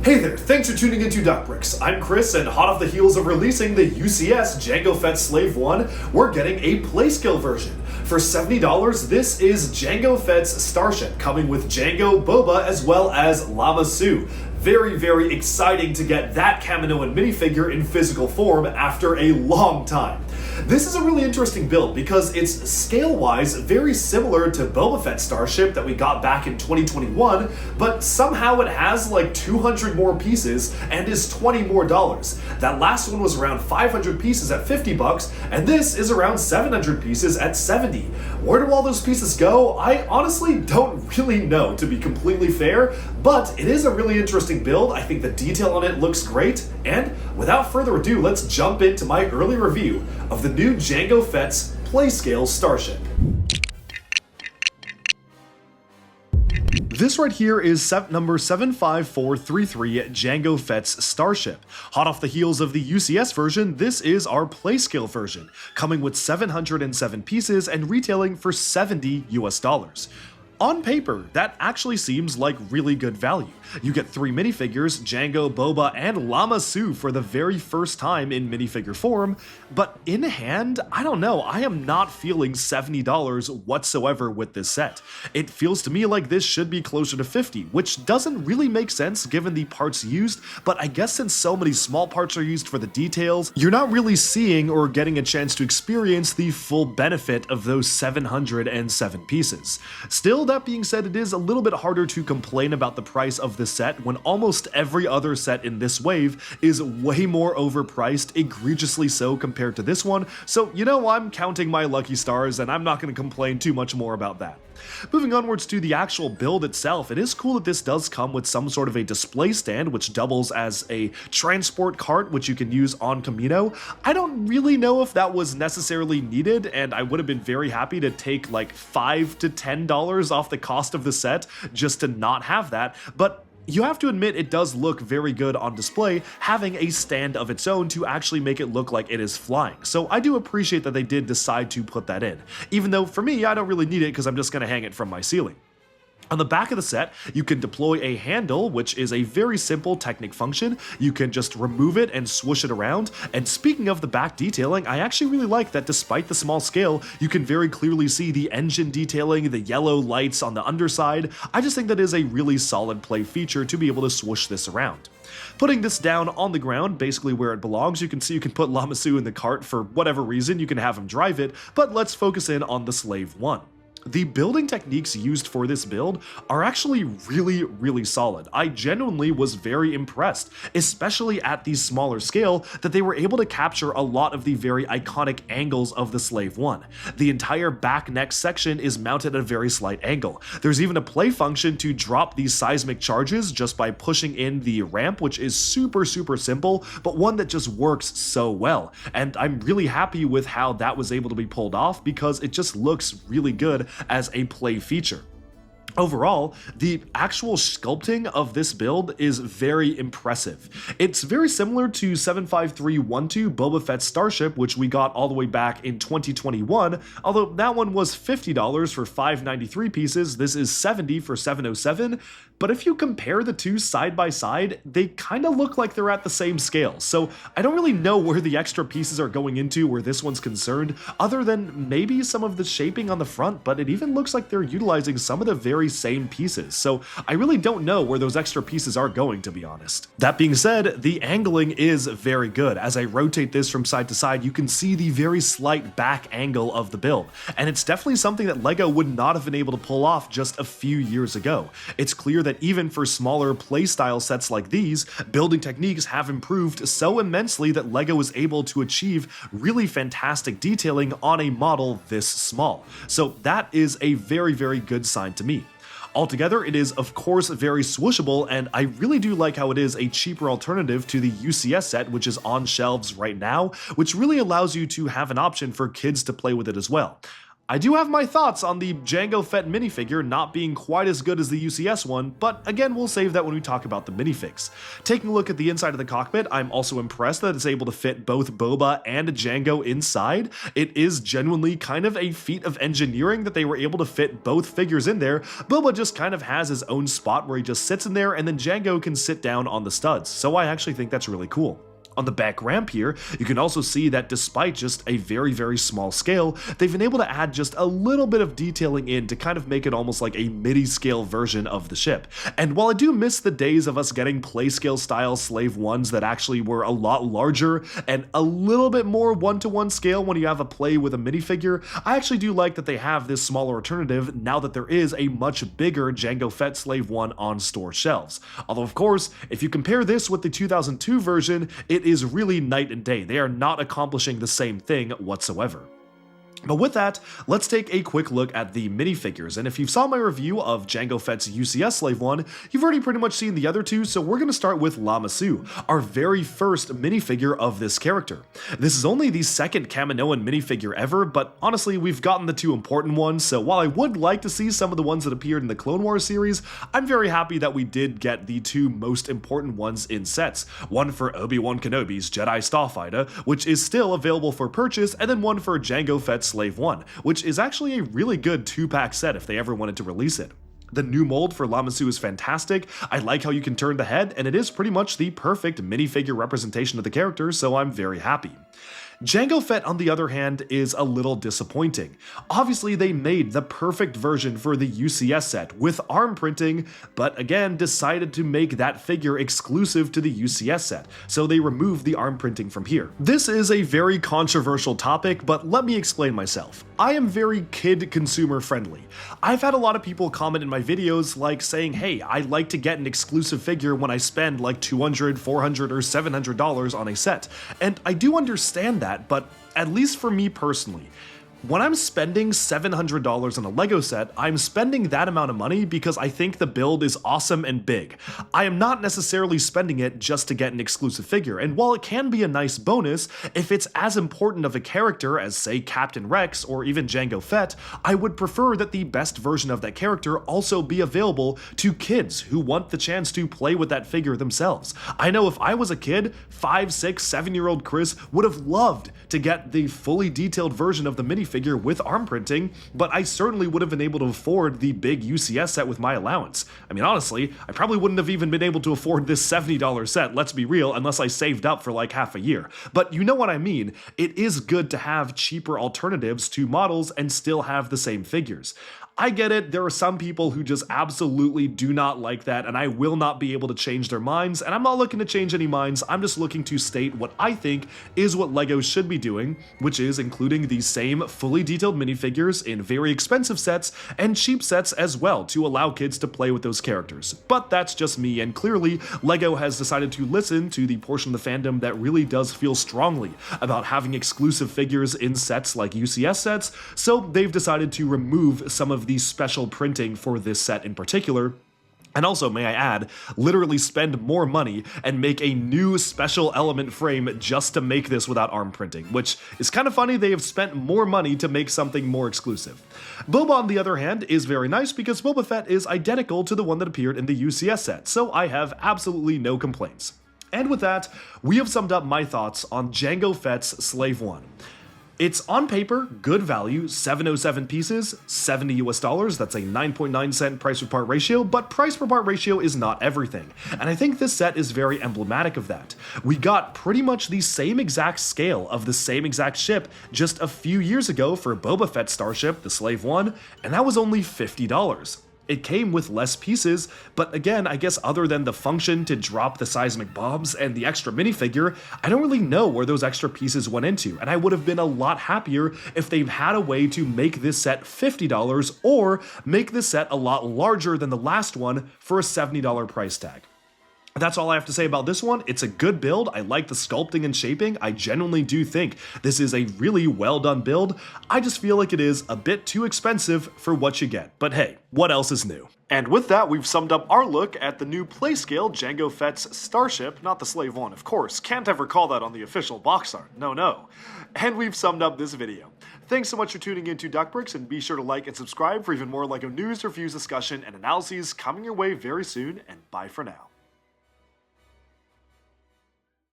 Hey there, thanks for tuning into Bricks. I'm Chris, and hot off the heels of releasing the UCS Jango Fett's Slave 1, we're getting a playscale version. For $70, this is Jango Fett's Starship, coming with Jango, Boba, as well as Lama Su. Very, very exciting to get that Kaminoan minifigure in physical form after a long time. This is a really interesting build because it's scale-wise very similar to Boba Fett's Starship that we got back in 2021, but somehow it has like 200 more pieces and is $20 more. That last one was around 500 pieces at $50, and this is around 700 pieces at $70. Where do all those pieces go? I honestly don't really know, to be completely fair, but it is a really interesting build. I think the detail on it looks great, and without further ado, let's jump into my early review of the new Jango Fett's Playscale Starship. This right here is set number 75433 Jango Fett's Starship. Hot off the heels of the UCS version, this is our Playscale version, coming with 707 pieces and retailing for $70 US. On paper, that actually seems like really good value. You get 3 minifigures, Jango, Boba, and Lama Su for the very first time in minifigure form, but in hand, I don't know, I am not feeling $70 whatsoever with this set. It feels to me like this should be closer to $50, which doesn't really make sense given the parts used, but I guess since so many small parts are used for the details, you're not really seeing or getting a chance to experience the full benefit of those 707 pieces. Still, that being said, it is a little bit harder to complain about the price of this set when almost every other set in this wave is way more overpriced, egregiously so compared to this one, so you know, I'm counting my lucky stars and I'm not going to complain too much more about that. Moving onwards to the actual build itself, it is cool that this does come with some sort of a display stand which doubles as a transport cart which you can use on Kamino. I don't really know if that was necessarily needed, and I would have been very happy to take like $5 to $10 off the cost of the set just to not have that, but you have to admit it does look very good on display, having a stand of its own to actually make it look like it is flying. So I do appreciate that they did decide to put that in, even though for me I don't really need it because I'm just going to hang it from my ceiling. On the back of the set, you can deploy a handle, which is a very simple Technic function. You can just remove it and swoosh it around. And speaking of the back detailing, I actually really like that despite the small scale, you can very clearly see the engine detailing, the yellow lights on the underside. I just think that is a really solid play feature to be able to swoosh this around. Putting this down on the ground, basically where it belongs, you can see you can put Lama Su in the cart for whatever reason, you can have him drive it, but let's focus in on the Slave 1. The building techniques used for this build are actually really solid. I genuinely was very impressed, especially at the smaller scale, that they were able to capture a lot of the very iconic angles of the Slave 1. The entire back neck section is mounted at a very slight angle. There's even a play function to drop these seismic charges just by pushing in the ramp, which is super simple, but one that just works so well. And I'm really happy with how that was able to be pulled off because it just looks really good as a play feature. Overall, the actual sculpting of this build is very impressive. It's very similar to 75312 Boba Fett's Starship, which we got all the way back in 2021, although that one was $50 for 593 pieces, this is $70 for 707, but if you compare the two side by side, they kind of look like they're at the same scale, so I don't really know where the extra pieces are going into where this one's concerned, other than maybe some of the shaping on the front, but it even looks like they're utilizing some of the very same pieces, so I really don't know where those extra pieces are going, to be honest. That being said, the angling is very good. As I rotate this from side to side, you can see the very slight back angle of the build, and it's definitely something that LEGO would not have been able to pull off just a few years ago. It's clear that even for smaller playstyle sets like these, building techniques have improved so immensely that LEGO is able to achieve really fantastic detailing on a model this small. So that is a very good sign to me. Altogether, it is of course very swooshable, and I really do like how it is a cheaper alternative to the UCS set, which is on shelves right now, which really allows you to have an option for kids to play with it as well. I do have my thoughts on the Jango Fett minifigure not being quite as good as the UCS one, but again, we'll save that when we talk about the minifigs. Taking a look at the inside of the cockpit, I'm also impressed that it's able to fit both Boba and Jango inside. It is genuinely kind of a feat of engineering that they were able to fit both figures in there. Boba just kind of has his own spot where he just sits in there, and then Jango can sit down on the studs, so I actually think that's really cool. On the back ramp here, you can also see that despite just a very small scale, they've been able to add just a little bit of detailing in to kind of make it almost like a midi-scale version of the ship. And while I do miss the days of us getting playscale style Slave 1s that actually were a lot larger and a little bit more one-to-one scale when you have a play with a minifigure, I actually do like that they have this smaller alternative now that there is a much bigger Jango Fett Slave 1 on store shelves. Although of course, if you compare this with the 2002 version, it is really night and day. They are not accomplishing the same thing whatsoever. But with that, let's take a quick look at the minifigures, and if you saw my review of Jango Fett's UCS Slave 1, you've already pretty much seen the other two, so we're going to start with Lama Su, our very first minifigure of this character. This is only the second Kaminoan minifigure ever, but honestly, we've gotten the two important ones, so while I would like to see some of the ones that appeared in the Clone Wars series, I'm very happy that we did get the two most important ones in sets. One for Obi-Wan Kenobi's Jedi Starfighter, which is still available for purchase, and then one for Jango Fett's Slave 1, which is actually a really good 2-pack set if they ever wanted to release it. The new mold for Lama Su is fantastic. I like how you can turn the head, and it is pretty much the perfect minifigure representation of the character, so I'm very happy. Jango Fett, on the other hand, is a little disappointing. Obviously, they made the perfect version for the UCS set with arm printing, but again, decided to make that figure exclusive to the UCS set, so they removed the arm printing from here. This is a very controversial topic, but let me explain myself. I am very kid consumer friendly. I've had a lot of people comment in my videos like saying, hey, I like to get an exclusive figure when I spend like $200, $400, or $700 on a set, and I do understand that. But at least for me personally, when I'm spending $700 on a Lego set, I'm spending that amount of money because I think the build is awesome and big. I am not necessarily spending it just to get an exclusive figure, and while it can be a nice bonus, if it's as important of a character as, say, Captain Rex or even Jango Fett, I would prefer that the best version of that character also be available to kids who want the chance to play with that figure themselves. I know if I was a kid, 5, 6, 7-year-old Chris would have loved to get the fully detailed version of the minifigure with arm printing, but I certainly would have been able to afford the big UCS set with my allowance. I mean, honestly, I probably wouldn't have even been able to afford this $70 set, let's be real, unless I saved up for like half a year. But you know what I mean. It is good to have cheaper alternatives to models and still have the same figures. I get it, there are some people who just absolutely do not like that, and I will not be able to change their minds, and I'm not looking to change any minds, I'm just looking to state what I think is what LEGO should be doing, which is including the same fully detailed minifigures in very expensive sets and cheap sets as well to allow kids to play with those characters. But that's just me, and clearly, LEGO has decided to listen to the portion of the fandom that really does feel strongly about having exclusive figures in sets like UCS sets, so they've decided to remove some of the special printing for this set in particular. And also, may I add, literally spend more money and make a new special element frame just to make this without arm printing, which is kind of funny. They have spent more money to make something more exclusive. Boba, on the other hand, is very nice because Boba Fett is identical to the one that appeared in the UCS set, so I have absolutely no complaints. And with that, we have summed up my thoughts on Jango Fett's Slave 1. It's on paper, good value, 707 pieces, $70 US, that's a 9.9 cent price per part ratio, but price per part ratio is not everything, and I think this set is very emblematic of that. We got pretty much the same exact scale of the same exact ship just a few years ago for Boba Fett's Starship, the Slave 1, and that was only $50. It came with less pieces, but again, I guess other than the function to drop the seismic bombs and the extra minifigure, I don't really know where those extra pieces went into, and I would have been a lot happier if they've had a way to make this set $50 or make this set a lot larger than the last one for a $70 price tag. That's all I have to say about this one. It's a good build. I like the sculpting and shaping. I genuinely do think this is a really well done build. I just feel like it is a bit too expensive for what you get. But hey, what else is new? And with that, we've summed up our look at the new Playscale Jango Fett's Starship, not the Slave One, of course. Can't ever call that on the official box art. No. And we've summed up this video. Thanks so much for tuning in to DuckBricks, and be sure to like and subscribe for even more LEGO news, reviews, discussion, and analyses coming your way very soon, and bye for now.